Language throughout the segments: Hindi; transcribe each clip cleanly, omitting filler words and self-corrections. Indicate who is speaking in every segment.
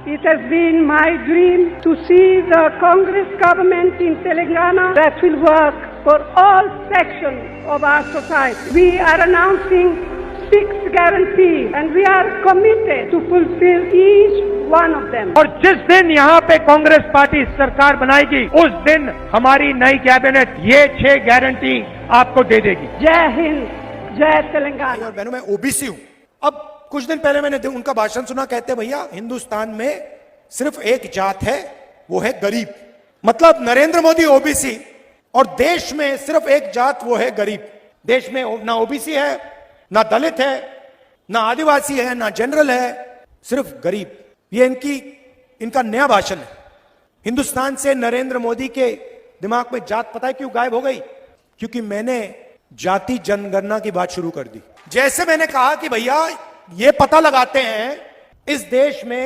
Speaker 1: It has been my dream to see the Congress government in Telangana that will work for all sections of our society. We are announcing 6 guarantees and we are committed to fulfill each one of them.
Speaker 2: और जिस दिन यहाँ पे कांग्रेस पार्टी सरकार बनाएगी उस दिन हमारी नई कैबिनेट ये 6 गारंटी आपको दे देगी।
Speaker 1: जय हिंद, जय तेलंगाना।
Speaker 3: और बहनों, मैं ओबीसी हूं। अब कुछ दिन पहले मैंने उनका भाषण सुना, कहते भैया हिंदुस्तान में सिर्फ एक जात है, वो है गरीब। मतलब नरेंद्र मोदी ओबीसी और देश में सिर्फ एक जात, वो है गरीब। देश में ना ओबीसी है, ना दलित है, ना आदिवासी है, ना जनरल है, सिर्फ गरीब। ये इनका नया भाषण है। हिंदुस्तान से नरेंद्र मोदी के दिमाग में जात पता है क्यों गायब हो गई? क्योंकि मैंने जाति जनगणना की बात शुरू कर दी। जैसे मैंने कहा कि भैया ये पता लगाते हैं इस देश में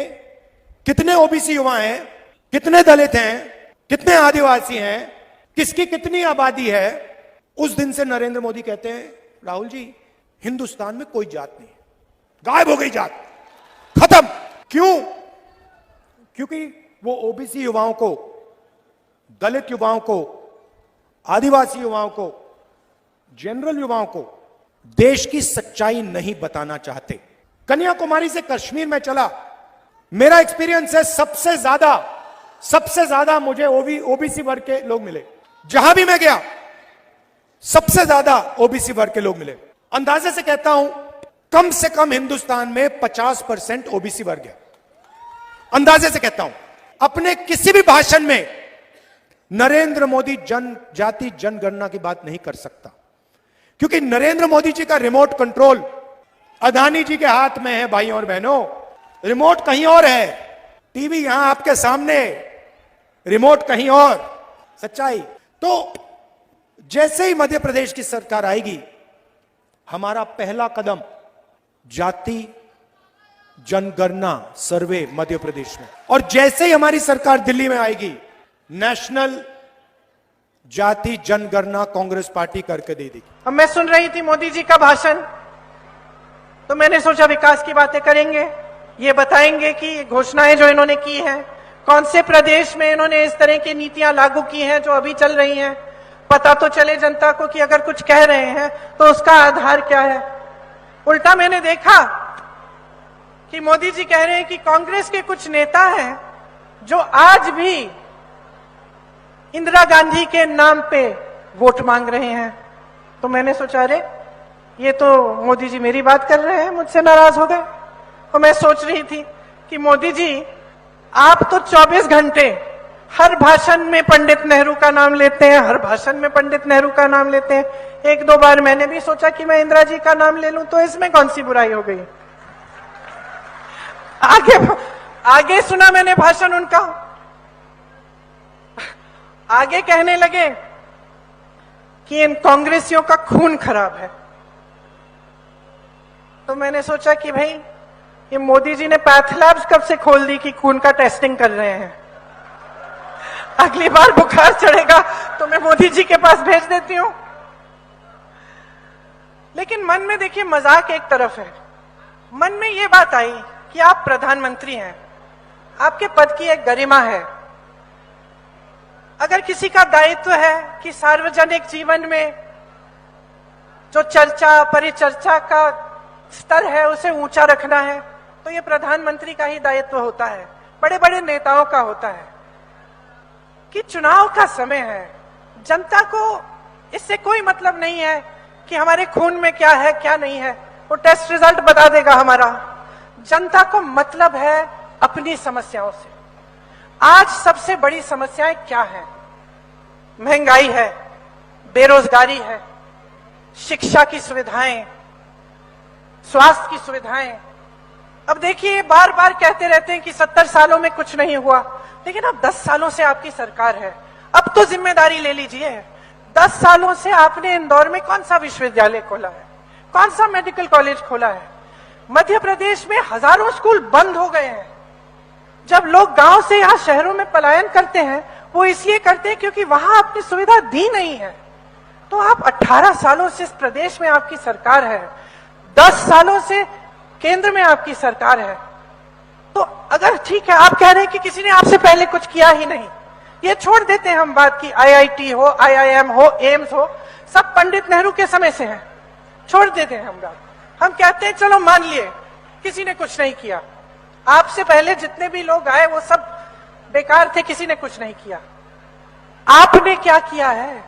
Speaker 3: कितने ओबीसी युवा हैं, कितने दलित हैं, कितने आदिवासी हैं, किसकी कितनी आबादी है। उस दिन से नरेंद्र मोदी कहते हैं राहुल जी हिंदुस्तान में कोई जात नहीं, गायब हो गई जात, खत्म। क्यों? क्योंकि वो ओबीसी युवाओं को, दलित युवाओं को, आदिवासी युवाओं को, जनरल युवाओं को देश की सच्चाई नहीं बताना चाहते। कन्याकुमारी से कश्मीर में चला, मेरा एक्सपीरियंस है सबसे ज्यादा मुझे ओबीसी वर्ग के लोग मिले। जहां भी मैं गया सबसे ज्यादा ओबीसी वर्ग के लोग मिले। अंदाजे से कहता हूं कम से कम हिंदुस्तान में 50% ओबीसी वर्ग है। अंदाजे से कहता हूं। अपने किसी भी भाषण में नरेंद्र मोदी जनजाति जनगणना की बात नहीं कर सकता, क्योंकि नरेंद्र मोदी जी का रिमोट कंट्रोल अदानी जी के हाथ में है। भाइयों और बहनों, रिमोट कहीं और है, टीवी यहां आपके सामने, रिमोट कहीं और। सच्चाई तो जैसे ही मध्य प्रदेश की सरकार आएगी, हमारा पहला कदम जाति जनगणना सर्वे मध्य प्रदेश में, और जैसे ही हमारी सरकार दिल्ली में आएगी, नेशनल जाति जनगणना कांग्रेस पार्टी करके दे देगी।
Speaker 4: अब मैं सुन रही थी मोदी जी का भाषण, तो मैंने सोचा विकास की बातें करेंगे, ये बताएंगे कि घोषणाएं जो इन्होंने की हैं, कौन से प्रदेश में इन्होंने इस तरह की नीतियां लागू की हैं जो अभी चल रही हैं, पता तो चले जनता को कि अगर कुछ कह रहे हैं तो उसका आधार क्या है। उल्टा मैंने देखा कि मोदी जी कह रहे हैं कि कांग्रेस के कुछ नेता हैं जो आज भी इंदिरा गांधी के नाम पे वोट मांग रहे हैं। तो मैंने सोचा अरे ये तो मोदी जी मेरी बात कर रहे हैं, मुझसे नाराज हो गए। और मैं सोच रही थी कि मोदी जी आप तो 24 घंटे हर भाषण में पंडित नेहरू का नाम लेते हैं, हर भाषण में पंडित नेहरू का नाम लेते हैं। 1-2 बार मैंने भी सोचा कि मैं इंदिरा जी का नाम ले लूं, तो इसमें कौन सी बुराई हो गई। आगे सुना मैंने भाषण उनका, आगे कहने लगे कि इन कांग्रेसियों का खून खराब है। तो मैंने सोचा कि भाई ये मोदी जी ने पैथ लैब्स कब से खोल दी कि खून का टेस्टिंग कर रहे हैं। अगली बार बुखार चढ़ेगा तो मैं मोदी जी के पास भेज देती हूं। लेकिन मन में देखिए मजाक एक तरफ है, मन में ये बात आई कि आप प्रधानमंत्री हैं, आपके पद की एक गरिमा है। अगर किसी का दायित्व है कि सार्वजनिक जीवन में जो चर्चा परिचर्चा का स्तर है उसे ऊंचा रखना है, तो ये प्रधानमंत्री का ही दायित्व होता है, बड़े बड़े नेताओं का होता है। कि चुनाव का समय है, जनता को इससे कोई मतलब नहीं है कि हमारे खून में क्या है क्या नहीं है, वो टेस्ट रिजल्ट बता देगा हमारा। जनता को मतलब है अपनी समस्याओं से। आज सबसे बड़ी समस्याएं क्या है? महंगाई है, बेरोजगारी है, शिक्षा की सुविधाएं, स्वास्थ्य की सुविधाएं। अब देखिए बार बार कहते रहते हैं कि 70 सालों में कुछ नहीं हुआ, लेकिन अब 10 सालों से आपकी सरकार है, अब तो जिम्मेदारी ले लीजिए। 10 सालों से आपने इंदौर में कौन सा विश्वविद्यालय खोला है, कौन सा मेडिकल कॉलेज खोला है? मध्य प्रदेश में हजारों स्कूल बंद हो गए हैं। जब लोग गांव से यहां शहरों में पलायन करते हैं, वो इसलिए करते हैं क्योंकि वहां आपने सुविधा दी नहीं है। तो आप 18 सालों से इस प्रदेश में आपकी सरकार है, 10 सालों से केंद्र में आपकी सरकार है, तो अगर ठीक है, आप कह रहे हैं कि किसी ने आपसे पहले कुछ किया ही नहीं, ये छोड़ देते हैं हम बात की IIT हो, IIM हो, एम्स हो, सब पंडित नेहरू के समय से है, छोड़ देते हैं हम बात। हम कहते हैं चलो मान लिए किसी ने कुछ नहीं किया, आपसे पहले जितने भी लोग आए वो सब बेकार थे, किसी ने कुछ नहीं किया। आपने क्या किया है?